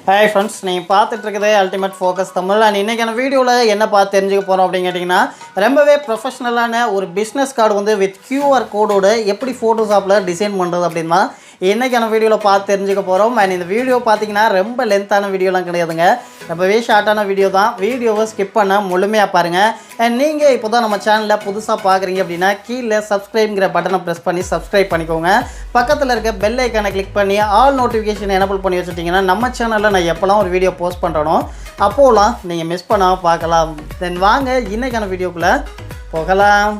Hi friends, நீங்கள் பார்த்துட்டு இருக்கிறதே அல்டிமேட் ஃபோக்கஸ் தமிழ். அண்ட் இன்றைக்கான வீடியோவில் என்ன பார்த்து தெரிஞ்சுக்க போகிறோம் அப்படின்னு கேட்டிங்கன்னா, ரொம்பவே ப்ரொஃபஷ்னலான ஒரு பிஸ்னஸ் கார்டு வந்து வித் QR கோடோடு எப்படி ஃபோட்டோஷாப்பில் டிசைன் பண்ணுறது அப்படின்னு தான் இன்றைக்கான வீடியோவில் பார்த்து தெரிஞ்சுக்க போகிறோம். அண்ட் இந்த வீடியோ பார்த்திங்கன்னா ரொம்ப லென்த்தான வீடியோலாம் கிடையாதுங்க, ரொம்பவே ஷார்ட்டான வீடியோ தான். வீடியோவை ஸ்கிப் பண்ண முழுமையாக பாருங்கள். அண்ட் நீங்கள் இப்போ தான் நம்ம சேனலில் புதுசாக பார்க்குறீங்க அப்படின்னா கீழே சப்ஸ்கிரைப்ங்கிற பட்டனை ப்ரெஸ் பண்ணி சப்ஸ்கிரைப் பண்ணிக்கோங்க. பக்கத்தில் இருக்க பெல் ஐக்கானை கிளிக் பண்ணி ஆல் நோட்டிஃபிகேஷன் எனபிள் பண்ணி வச்சுட்டிங்கன்னா நம்ம சேனலில் நான் எப்போலாம் ஒரு வீடியோ போஸ்ட் பண்ணுறனோ அப்போலாம் நீங்கள் மிஸ் பண்ணாமல் பார்க்கலாம். தென் வாங்க இன்றைக்கான வீடியோக்குள்ளே போகலாம்.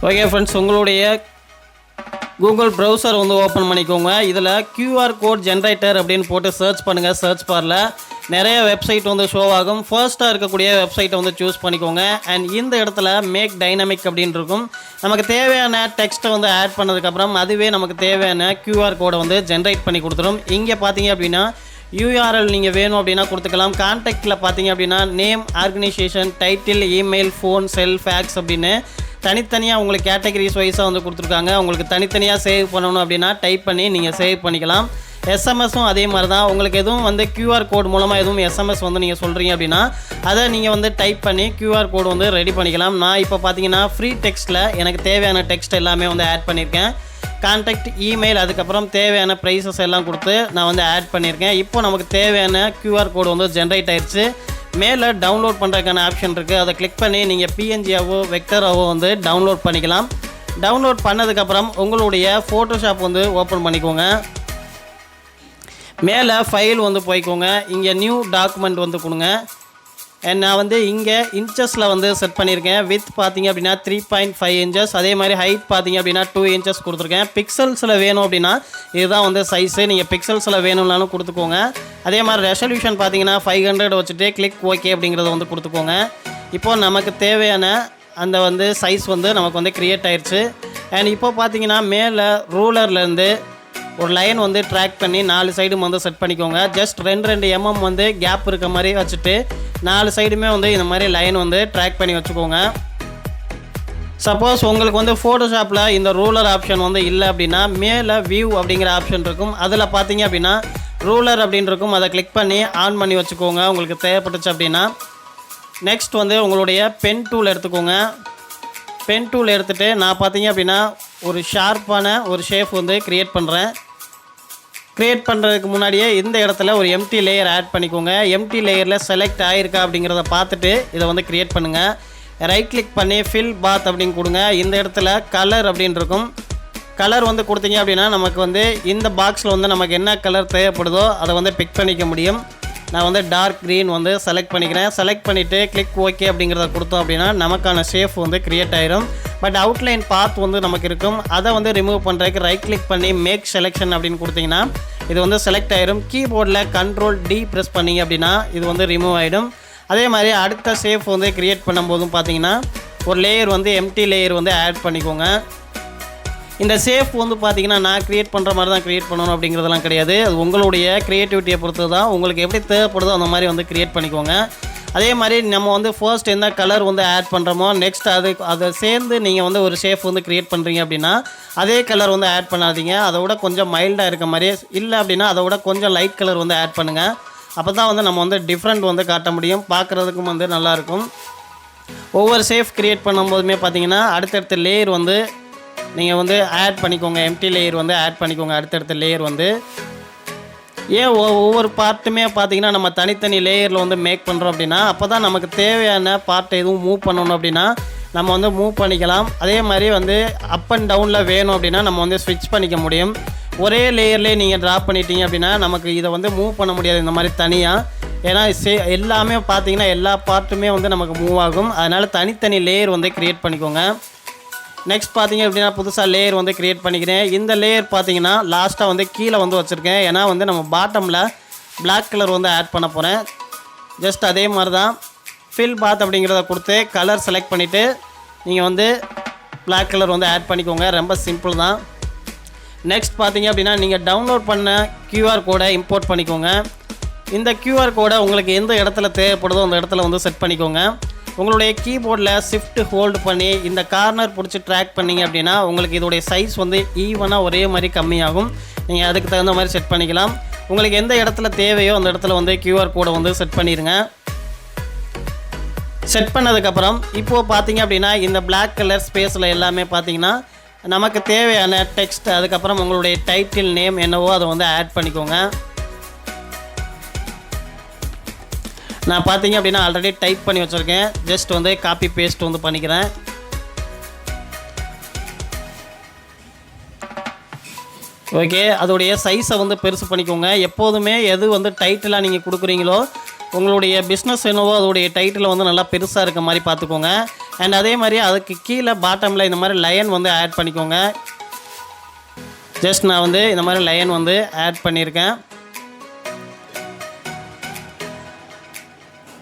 ஓகே ஃப்ரெண்ட்ஸ், உங்களுடைய கூகுள் ப்ரௌசர் வந்து ஓப்பன் பண்ணிக்கோங்க. இதில் QR கோட் ஜென்ரேட்டர் அப்படின்னு போட்டு சர்ச் பண்ணுங்கள். சர்ச் பாரில் நிறைய வெப்சைட் வந்து ஷோ ஆகும். ஃபர்ஸ்ட்டாக இருக்கக்கூடிய வெப்சைட்டை வந்து சூஸ் பண்ணிக்கோங்க. அண்ட் இந்த இடத்துல மேக் டைனமிக் அப்படின்னு இருக்கும். நமக்கு தேவையான டெக்ஸ்ட்டை வந்து ஆட் பண்ணதுக்கப்புறம் அதுவே நமக்கு தேவையான QR கோடை வந்து ஜென்ரேட் பண்ணி கொடுத்துரும். இங்கே பார்த்தீங்க அப்படின்னா URL நீங்கள் வேணும் அப்படின்னா கொடுத்துக்கலாம். கான்டாக்டில் பார்த்தீங்க அப்படின்னா name, organization, title, email, phone, cell, fax அப்படின்னு தனித்தனியாக உங்களுக்கு கேட்டகரிஸ் வைஸாக வந்து கொடுத்துருக்காங்க. உங்களுக்கு தனித்தனியாக சேவ் பண்ணணும் அப்படின்னா டைப் பண்ணி நீங்கள் சேவ் பண்ணிக்கலாம். எஸ்எம்எஸும் அதே மாதிரி தான். உங்களுக்கு எதுவும் வந்து QR கோட் மூலமாக எதுவும் எஸ்எம்எஸ் வந்து நீங்கள் சொல்கிறீங்க அப்படின்னா அதை நீங்கள் வந்து டைப் பண்ணி QR கோடு வந்து ரெடி பண்ணிக்கலாம். நான் இப்போ பார்த்தீங்கன்னா ஃப்ரீ டெக்ஸ்ட்டில் எனக்கு தேவையான டெக்ஸ்ட் எல்லாமே வந்து ஆட் பண்ணியிருக்கேன். கான்டாக்ட், இமெயில், அதுக்கப்புறம் தேவையான ப்ரைஸஸ் எல்லாம் கொடுத்து நான் வந்து ஆட் பண்ணியிருக்கேன். இப்போ நமக்கு தேவையான QR கோடு வந்து ஜென்ரேட் ஆயிடுச்சு. மேலே டவுன்லோட் பண்ணுறதுக்கான ஆப்ஷன் இருக்குது. அதை கிளிக் பண்ணி நீங்கள் PNGயாவோ வெக்டராவோ வந்து டவுன்லோட் பண்ணிக்கலாம். டவுன்லோட் பண்ணதுக்கப்புறம் உங்களுடைய ஃபோட்டோஷாப் வந்து ஓப்பன் பண்ணிக்கோங்க. மேலே ஃபைல் வந்து போய்க்கோங்க. இங்கே நியூ டாக்குமெண்ட் வந்து கொடுங்க. நான் வந்து இங்கே இன்ச்சஸில் வந்து செட் பண்ணியிருக்கேன். வித் பார்த்தீங்க அப்படின்னா 3.5 inches, அதே மாதிரி ஹைட் பார்த்தீங்க அப்படின்னா 2 inches கொடுத்துருக்கேன். பிக்சல்ஸில் வேணும் அப்படின்னா இதுதான் வந்து சைஸு. நீங்கள் பிக்சல்ஸில் வேணும்னாலும் கொடுத்துக்கோங்க. அதே மாதிரி ரெசல்யூஷன் பார்த்தீங்கன்னா 500 வச்சுட்டு கிளிக் ஓகே அப்படிங்கிறத வந்து கொடுத்துக்கோங்க. இப்போது நமக்கு தேவையான அந்த வந்து சைஸ் வந்து நமக்கு வந்து க்ரியேட் ஆயிடுச்சு. அண்ட் இப்போ பார்த்தீங்கன்னா மேலே ரூலர்லேருந்து ஒரு லைன் வந்து ட்ராக் பண்ணி 4 சைடும் வந்து செட் பண்ணிக்கோங்க. ஜஸ்ட் 2 mm வந்து கேப் இருக்க மாதிரி வச்சுட்டு 4 சைடுமே வந்து இந்த மாதிரி லைன் வந்து ட்ராக் பண்ணி வச்சுக்கோங்க. சப்போஸ் உங்களுக்கு வந்து ஃபோட்டோஷாப்பில் இந்த ரூலர் ஆப்ஷன் வந்து இல்லை அப்படின்னா மேலே வியூ அப்படிங்கிற ஆப்ஷன் இருக்கும். அதில் பார்த்தீங்க அப்படின்னா ரூலர் அப்படின்னு இருக்கும். அதை கிளிக் பண்ணி ஆன் பண்ணி வச்சுக்கோங்க உங்களுக்கு தேவைப்பட்டுச்சு அப்படின்னா. நெக்ஸ்ட் வந்து உங்களுடைய பென் டூல் எடுத்துக்கோங்க. பென் டூல் எடுத்துகிட்டு நான் பார்த்தீங்க அப்படின்னா ஒரு ஷார்ப்பான ஒரு ஷேப் வந்து க்ரியேட் பண்ணுறேன். க்ரியேட் பண்ணுறதுக்கு முன்னாடியே இந்த இடத்துல ஒரு எம்டி லேயர் ஆட் பண்ணிக்கோங்க. எம்டி லேயரில் செலக்ட் ஆகிருக்கா அப்படிங்கிறத பார்த்துட்டு இதை வந்து க்ரியேட் பண்ணுங்கள். ரைட் கிளிக் பண்ணி ஃபில் பாத் அப்படின்னு கொடுங்க. இந்த இடத்துல கலர் அப்படின்னு இருக்கும். கலர் வந்து கொடுத்தீங்க அப்படின்னா நமக்கு வந்து இந்த பாக்ஸில் வந்து நமக்கு என்ன கலர் தேவைப்படுதோ அதை வந்து பிக் பண்ணிக்க முடியும். நான் வந்து டார்க் க்ரீன் வந்து செலக்ட் பண்ணிக்கிறேன். செலக்ட் பண்ணிவிட்டு கிளிக் ஓகே அப்படிங்கிறத கொடுத்தோம் அப்படின்னா நமக்கான ஷேப் வந்து க்ரியேட் ஆயிரும். பட் அவுட்லைன் பாத் வந்து நமக்கு இருக்கும். அதை வந்து ரிமூவ் பண்ணுறதுக்கு ரைட் கிளிக் பண்ணி மேக் செலெக்ஷன் அப்படின்னு கொடுத்தீங்கன்னா இது வந்து செலக்ட் ஆயிரும். கீபோர்டில் Ctrl+D ப்ரெஸ் பண்ணிங்க அப்படின்னா இது வந்து ரிமூவ் ஆகிடும். அதே மாதிரி அடுத்த ஷேப் வந்து க்ரியேட் பண்ணும்போதும் பார்த்தீங்கன்னா ஒரு லேயர் வந்து எம்டி லேயர் வந்து ஆட் பண்ணிக்கோங்க. இந்த ஷேப் வந்து பார்த்திங்கன்னா நான் க்ரியேட் பண்ணுற மாதிரி தான் க்ரியேட் பண்ணணும் அப்படிங்கிறதெல்லாம் கிடையாது. அது உங்களுடைய க்ரியேட்டிவிட்டியை பொறுத்து தான். உங்களுக்கு எப்படி தேவைப்படுதோ அந்த மாதிரி வந்து க்ரியேட் பண்ணிக்கோங்க. அதே மாதிரி நம்ம வந்து ஃபர்ஸ்ட் எந்த கலர் வந்து ஆட் பண்ணுறோமோ நெக்ஸ்ட் அதை சேர்ந்து நீங்கள் வந்து ஒரு ஷேப் வந்து க்ரியேட் பண்ணுறீங்க அப்படின்னா அதே கலர் வந்து ஆட் பண்ணாதீங்க. அதை விட கொஞ்சம் மைல்டாக இருக்க மாதிரியே, இல்லை அப்படின்னா அதை விட கொஞ்சம் லைட் கலர் வந்து ஆட் பண்ணுங்கள். அப்போ தான் வந்து நம்ம வந்து டிஃப்ரெண்ட் வந்து காட்ட முடியும், பார்க்குறதுக்கும் வந்து நல்லாயிருக்கும். ஒவ்வொரு ஷேப் க்ரியேட் பண்ணும்போதுமே பார்த்தீங்கன்னா அடுத்தடுத்த லேயர் வந்து நீங்கள் வந்து ஆட் பண்ணிக்கோங்க. எம்டி லேயர் வந்து ஆட் பண்ணிக்கோங்க அடுத்தடுத்த லேயர் வந்து. ஏன் ஒவ்வொரு பார்ட்டுமே பார்த்தீங்கன்னா நம்ம தனித்தனி லேயரில் வந்து மேக் பண்ணுறோம் அப்படின்னா அப்போ தான் நமக்கு தேவையான பார்ட்டை எதுவும் மூவ் பண்ணணும் அப்படின்னா நம்ம வந்து மூவ் பண்ணிக்கலாம். அதே மாதிரி வந்து அப் அண்ட் டவுனில் வேணும் அப்படின்னா நம்ம வந்து ஸ்விட்ச் பண்ணிக்க முடியும். ஒரே லேயர்லேயே நீங்கள் ட்ராப் பண்ணிட்டீங்க அப்படின்னா நமக்கு இதை வந்து மூவ் பண்ண முடியாது இந்த மாதிரி தனியாக. ஏன்னா எல்லாமே பார்த்தீங்கன்னா எல்லா பார்ட்டுமே வந்து நமக்கு மூவ் ஆகும். அதனால் தனித்தனி லேயர் வந்து க்ரியேட் பண்ணிக்கோங்க. நெக்ஸ்ட் பார்த்தீங்க அப்படின்னா புதுசாக லேயர் வந்து க்ரியேட் பண்ணிக்கிறேன். இந்த லேயர் பார்த்தீங்கன்னா லாஸ்ட்டாக வந்து கீழே வந்து வச்சுருக்கேன். ஏன்னா வந்து நம்ம பாட்டமில் பிளாக் கலர் வந்து ஆட் பண்ண போகிறேன். ஜஸ்ட் அதே மாதிரி தான் ஃபில் பாத் அப்படிங்கிறத கொடுத்து கலர் செலக்ட் பண்ணிவிட்டு நீங்கள் வந்து பிளாக் கலர் வந்து ஆட் பண்ணிக்கோங்க. ரொம்ப சிம்பிள் தான். நெக்ஸ்ட் பார்த்தீங்க அப்படின்னா நீங்கள் டவுன்லோட் பண்ண QR கோடை இம்போர்ட் பண்ணிக்கோங்க. இந்த QR கோடை உங்களுக்கு எந்த இடத்துல தேவைப்படுதோ அந்த இடத்துல வந்து செட் பண்ணிக்கோங்க. உங்களுடைய கீபோர்டில் ஷிஃப்ட் ஹோல்டு பண்ணி இந்த கார்னர் பிடிச்சி ட்ராக் பண்ணிங்க அப்படின்னா உங்களுக்கு இதோடைய சைஸ் வந்து ஈவனாக ஒரே மாதிரி கம்மியாகும். நீங்கள் அதுக்கு தகுந்த மாதிரி செட் பண்ணிக்கலாம். உங்களுக்கு எந்த இடத்துல தேவையோ அந்த இடத்துல வந்து QR கோடை வந்து செட் பண்ணிடுங்க. செட் பண்ணதுக்கப்புறம் இப்போது பார்த்தீங்க அப்படின்னா இந்த பிளாக் கலர் ஸ்பேஸில் எல்லாமே பார்த்தீங்கன்னா நமக்கு தேவையான டெக்ஸ்ட், அதுக்கப்புறம் உங்களுடைய டைட்டில் நேம் என்னவோ அதை வந்து ஆட் பண்ணிக்கோங்க. நான் பார்த்தீங்க அப்படின்னா ஆல்ரெடி டைப் பண்ணி வச்சுருக்கேன். ஜஸ்ட் வந்து காப்பி பேஸ்ட் வந்து பண்ணிக்கிறேன். ஓகே, அதோடைய சைஸை வந்து பெருசு பண்ணிக்கோங்க. எப்போதுமே எது வந்து டைட்டிலாக நீங்கள் கொடுக்குறீங்களோ உங்களுடைய பிஸ்னஸ் என்னவோ அதோடைய டைட்டில் வந்து நல்லா பெருசாக இருக்க மாதிரி பார்த்துக்கோங்க. அண்ட் அதே மாதிரி அதுக்கு கீழே பாட்டமில் இந்த மாதிரி லைன் வந்து ஆட் பண்ணிக்கோங்க. ஜஸ்ட் நான் வந்து இந்த மாதிரி லைன் வந்து ஆட் பண்ணியிருக்கேன்.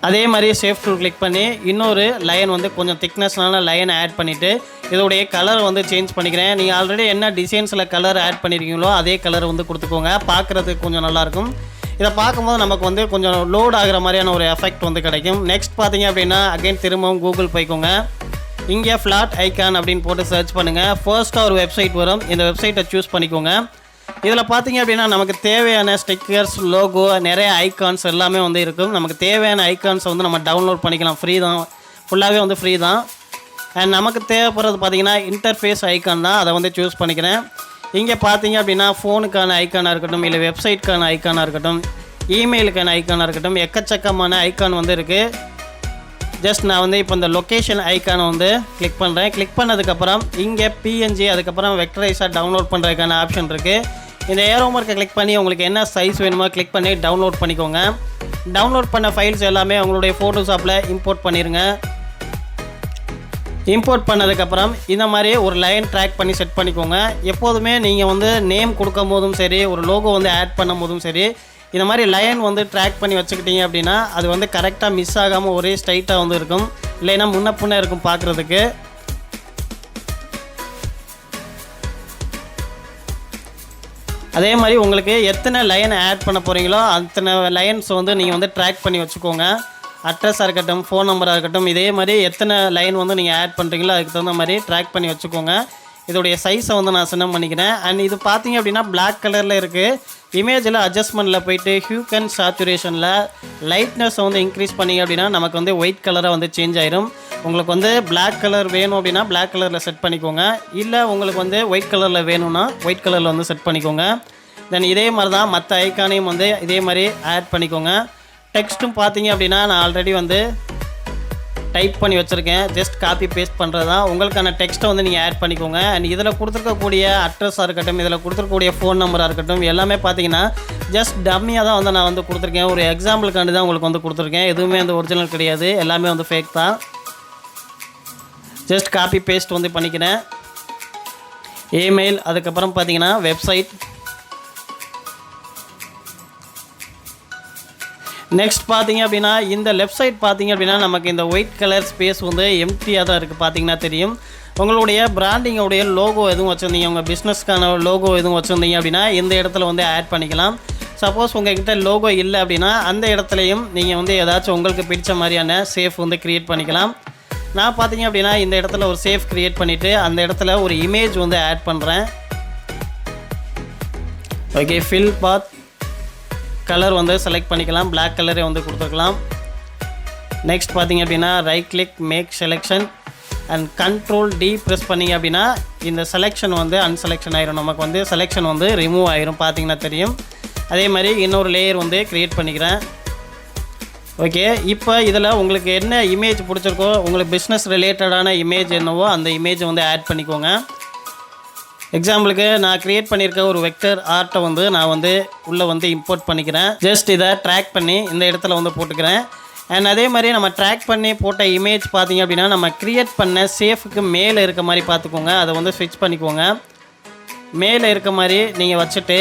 அதே மாதிரி சேஃப் டூல் கிளிக் பண்ணி இன்னொரு லைன் வந்து கொஞ்சம் திக்னஸ்னால லைன் ஆட் பண்ணிவிட்டு இதோடைய கலர் வந்து சேஞ்ச் பண்ணிக்கிறேன். நீங்கள் ஆல்ரெடி என்ன டிசைன்ஸில் கலர் ஆட் பண்ணியிருக்கீங்களோ அதே கலர் வந்து கொடுத்துக்கோங்க. பார்க்குறதுக்கு கொஞ்சம் நல்லாயிருக்கும். இதை பார்க்கும்போது நமக்கு வந்து கொஞ்சம் லோட் ஆகிற மாதிரியான ஒரு எஃபெக்ட் வந்து கிடைக்கும். நெக்ஸ்ட் பார்த்தீங்க அப்படின்னா அகைன் திரும்பவும் கூகுள் போய்க்கோங்க. இங்கே ஃப்ளாட் ஐக்கான் அப்படின்னு போட்டு சர்ச் பண்ணுங்கள். ஃபர்ஸ்ட்டாக ஒரு வெப்சைட் வரும். இந்த வெப்சைட்டை சூஸ் பண்ணிக்கோங்க. இதில் பார்த்தீங்க அப்படின்னா நமக்கு தேவையான ஸ்டிக்கர்ஸ், லோகோ, நிறைய ஐக்கான்ஸ் எல்லாமே வந்து இருக்கும். நமக்கு தேவையான ஐக்கான்ஸை வந்து நம்ம டவுன்லோட் பண்ணிக்கலாம். ஃப்ரீ தான், ஃபுல்லாகவே வந்து ஃப்ரீ தான். அண்ட் நமக்கு தேவைப்படுறது பார்த்தீங்கன்னா இன்டர்ஃபேஸ் ஐக்கான் தான். அதை வந்து சூஸ் பண்ணிக்கிறேன். இங்கே பார்த்தீங்க அப்படின்னா ஃபோனுக்கான ஐக்கானாக இருக்கட்டும், இல்லை வெப்சைட்க்கான ஐக்கானாக இருக்கட்டும், இமெயிலுக்கான ஐக்கானாக இருக்கட்டும், எக்கச்சக்கமான ஐக்கான் வந்து இருக்குது. ஜஸ்ட் நான் வந்து இப்போ இந்த லொக்கேஷன் ஐக்கானை வந்து கிளிக் பண்ணுறேன். கிளிக் பண்ணதுக்கப்புறம் இங்கே PNG அதுக்கப்புறம் வெக்டரைஸாக டவுன்லோட் பண்ணுறதுக்கான ஆப்ஷன் இருக்குது. இந்த ஏரோ மார்க்கை கிளிக் பண்ணி உங்களுக்கு என்ன சைஸ் வேணுமோ கிளிக் பண்ணி டவுன்லோட் பண்ணிக்கோங்க. டவுன்லோட் பண்ண ஃபைல்ஸ் எல்லாமே உங்களுடைய ஃபோட்டோஷாப்பில் இம்போர்ட் பண்ணிடுங்க. இம்போர்ட் பண்ணதுக்கப்புறம் இந்த மாதிரி ஒரு லைன் ட்ராக் பண்ணி செட் பண்ணிக்கோங்க. எப்போதுமே நீங்கள் வந்து நேம் கொடுக்கும் போதும் சரி, ஒரு லோகோ வந்து ஆட் பண்ணும் போதும் சரி, இந்த மாதிரி லைன் வந்து ட்ராக் பண்ணி வச்சுக்கிட்டீங்க அப்படின்னா அது வந்து கரெக்டாக மிஸ் ஆகாமல் ஒரே ஸ்ட்ரைட்டாக வந்து இருக்கும். இல்லைன்னா முன்ன பின்ன இருக்கும் பார்க்குறதுக்கு. அதே மாதிரி உங்களுக்கு எத்தனை லைன் ஆட் பண்ண போகிறீங்களோ அத்தனை லைன்ஸ் வந்து நீங்கள் வந்து ட்ராக் பண்ணி வச்சுக்கோங்க. அட்ரஸாக இருக்கட்டும், ஃபோன் நம்பராக இருக்கட்டும், இதே மாதிரி எத்தனை லைன் வந்து நீங்கள் ஆட் பண்ணுறீங்களோ அதுக்கு தகுந்த மாதிரி ட்ராக் பண்ணி வச்சுக்கோங்க. இதோடைய சைஸை வந்து நான் சின்னம் பண்ணிக்கிறேன். அண்ட் இது பார்த்தீங்க அப்படின்னா பிளாக் கலரில் இருக்குது. இமேஜில் அட்ஜஸ்ட்மெண்ட்டில் போயிட்டு ஹியூ அண்ட் சேச்சுரேஷனில் லைட்னஸை வந்து இன்க்ரீஸ் பண்ணிங்க அப்படின்னா நமக்கு வந்து ஒயிட் கலராக வந்து சேஞ்ச் ஆயிரும். உங்களுக்கு வந்து பிளாக் கலர் வேணும் அப்படின்னா பிளாக் கலரில் செட் பண்ணிக்கோங்க. இல்லை உங்களுக்கு வந்து ஒயிட் கலரில் வேணும்னா ஒயிட் கலரில் வந்து செட் பண்ணிக்கோங்க. தென் இதே மாதிரி தான் மற்ற ஐக்கானையும் வந்து இதே மாதிரி ஆட் பண்ணிக்கோங்க. டெக்ஸ்ட்டும் பார்த்தீங்க அப்படின்னா நான் ஆல்ரெடி வந்து டைப் பண்ணி வச்சுருக்கேன். ஜஸ்ட் காப்பி பேஸ்ட் பண்ணுறது தான். உங்களுக்கான டெக்ஸ்ட்டை வந்து நீங்கள் ஆட் பண்ணிக்கோங்க. அண்ட் இதில் கொடுத்துருக்கக்கூடிய அட்ரஸாக இருக்கட்டும், இதில் கொடுத்துருக்கக்கூடிய ஃபோன் நம்பராக இருக்கட்டும், எல்லாமே பார்த்தீங்கன்னா ஜஸ்ட் டம்மியாக தான் வந்து நான் வந்து கொடுத்துருக்கேன். ஒரு எக்ஸாம்பிளுக்காண்டி தான் உங்களுக்கு வந்து கொடுத்துருக்கேன். எதுவுமே வந்து ஒரிஜினல் கிடையாது, எல்லாமே வந்து ஃபேக் தான். ஜஸ்ட் காப்பி பேஸ்ட் வந்து பண்ணிக்கிறேன். இமெயில், அதுக்கப்புறம் பார்த்தீங்கன்னா வெப்சைட். நெக்ஸ்ட் பார்த்தீங்க அப்படின்னா இந்த லெஃப்ட் சைட் பார்த்தீங்க அப்படின்னா நமக்கு இந்த ஒயிட் கலர் ஸ்பேஸ் வந்து எம்டியாக தான் இருக்குது. பார்த்தீங்கன்னா தெரியும். உங்களுடைய பிராண்டிங்கோடைய லோகோ எதுவும் வச்சுருந்தீங்க, உங்கள் பிஸ்னஸ்க்கான லோகோ எதுவும் வச்சுருந்தீங்க அப்படின்னா இந்த இடத்துல வந்து ஆட் பண்ணிக்கலாம். சப்போஸ் உங்கள்கிட்ட லோகோ இல்லை அப்படின்னா அந்த இடத்துலையும் நீங்கள் வந்து ஏதாச்சும் உங்களுக்கு பிடிச்ச மாதிரியான சேஃப் வந்து க்ரியேட் பண்ணிக்கலாம். நான் பார்த்தீங்க அப்படின்னா இந்த இடத்துல ஒரு சேஃப் க்ரியேட் பண்ணிவிட்டு அந்த இடத்துல ஒரு இமேஜ் வந்து ஆட் பண்ணுறேன். ஓகே, ஃபில் பாத் கலர் வந்து செலக்ட் பண்ணிக்கலாம். பிளாக் கலரே வந்து கொடுத்துருக்கலாம். நெக்ஸ்ட் பார்த்தீங்க அப்படின்னா right click make selection and Ctrl+D press பண்ணிங்க அப்படின்னா இந்த செலெக்ஷன் வந்து அன்செலெக்ஷன் ஆயிரும். நமக்கு வந்து செலெக்ஷன் வந்து ரிமூவ் ஆயிரும். பார்த்தீங்கன்னா தெரியும். அதே மாதிரி இன்னொரு லேயர் வந்து க்ரியேட் பண்ணிக்கிறேன். ஓகே, இப்போ இதில் உங்களுக்கு என்ன இமேஜ் பிடிச்சிருக்கோ, உங்களுக்கு பிஸ்னஸ் ரிலேட்டடான இமேஜ் என்னவோ அந்த இமேஜை வந்து ஆட் பண்ணிக்கோங்க. எக்ஸாம்பிளுக்கு நான் க்ரியேட் பண்ணியிருக்க ஒரு வெக்டர் ஆர்ட்டை வந்து நான் வந்து உள்ளே வந்து இம்போர்ட் பண்ணிக்கிறேன். ஜஸ்ட் இதை ட்ராக் பண்ணி இந்த இடத்துல வந்து போட்டுக்கிறேன். அண்ட் அதே மாதிரி நம்ம ட்ராக் பண்ணி போட்ட இமேஜ் பார்த்திங்க அப்படின்னா நம்ம க்ரியேட் பண்ண சேஃபுக்கு மேலே இருக்க மாதிரி பார்த்துக்கோங்க. அதை வந்து ஸ்விட்ச் பண்ணிக்கோங்க. மேலே இருக்க மாதிரி நீங்கள் வச்சுட்டு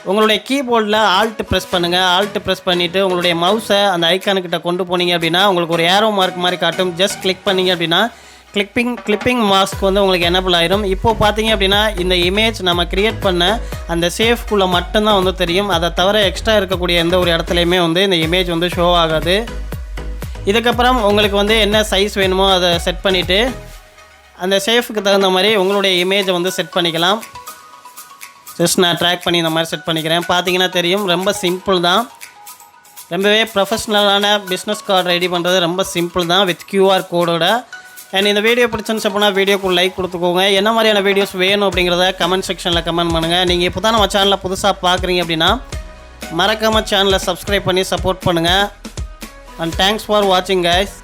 உங்களுடைய கீபோர்டில் ஆல்ட் ப்ரெஸ் பண்ணுங்கள். ஆல்ட் ப்ரெஸ் பண்ணிவிட்டு உங்களுடைய மவுஸை அந்த ஐக்கானுக்கிட்ட கொண்டு போனீங்க அப்படின்னா உங்களுக்கு ஒரு ஏரோ மார்க் மாதிரி காட்டும். ஜஸ்ட் கிளிக் பண்ணிங்க அப்படின்னா கிளிப்பிங் மாஸ்க் வந்து உங்களுக்கு எனபிள் ஆயிரும். இப்போது பார்த்தீங்க அப்படின்னா இந்த இமேஜ் நம்ம க்ரியேட் பண்ண அந்த சேஃப்குள்ளே மட்டும்தான் வந்து தெரியும். அதை தவிர எக்ஸ்ட்ரா இருக்கக்கூடிய எந்த ஒரு இடத்துலையுமே வந்து இந்த இமேஜ் வந்து ஷோ ஆகாது. இதுக்கப்புறம் உங்களுக்கு வந்து என்ன சைஸ் வேணுமோ அதை செட் பண்ணிவிட்டு அந்த சேஃபுக்கு தகுந்த மாதிரி உங்களுடைய இமேஜை வந்து செட் பண்ணிக்கலாம். ஜஸ்ட் நான் ட்ராக் பண்ணி இந்த மாதிரி செட் பண்ணிக்கிறேன். பார்த்தீங்கன்னா தெரியும், ரொம்ப சிம்பிள் தான். ரொம்பவே ப்ரொஃபஷ்னலான பிஸ்னஸ் கார்டு ரெடி பண்ணுறது ரொம்ப சிம்பிள் தான் வித் QR கோடோட. அண்ட் இந்த வீடியோ பிடிச்சுன்னு சொன்னால் வீடியோக்கு லைக் கொடுத்துக்கோங்க. என்ன மாதிரியான வீடியோஸ் வேணும் அப்படிங்கிறத கமெண்ட் செக்ஷனில் கமெண்ட் பண்ணுங்கள். நீங்கள் இப்போ தான் நம்ம சேனலில் புதுசாக பார்க்குறீங்க அப்படின்னா மறக்காமல் சேனலை சப்ஸ்கிரைப் பண்ணி சப்போர்ட் பண்ணுங்கள். அண்ட் தேங்க்ஸ் ஃபார் வாட்சிங் கைஸ்.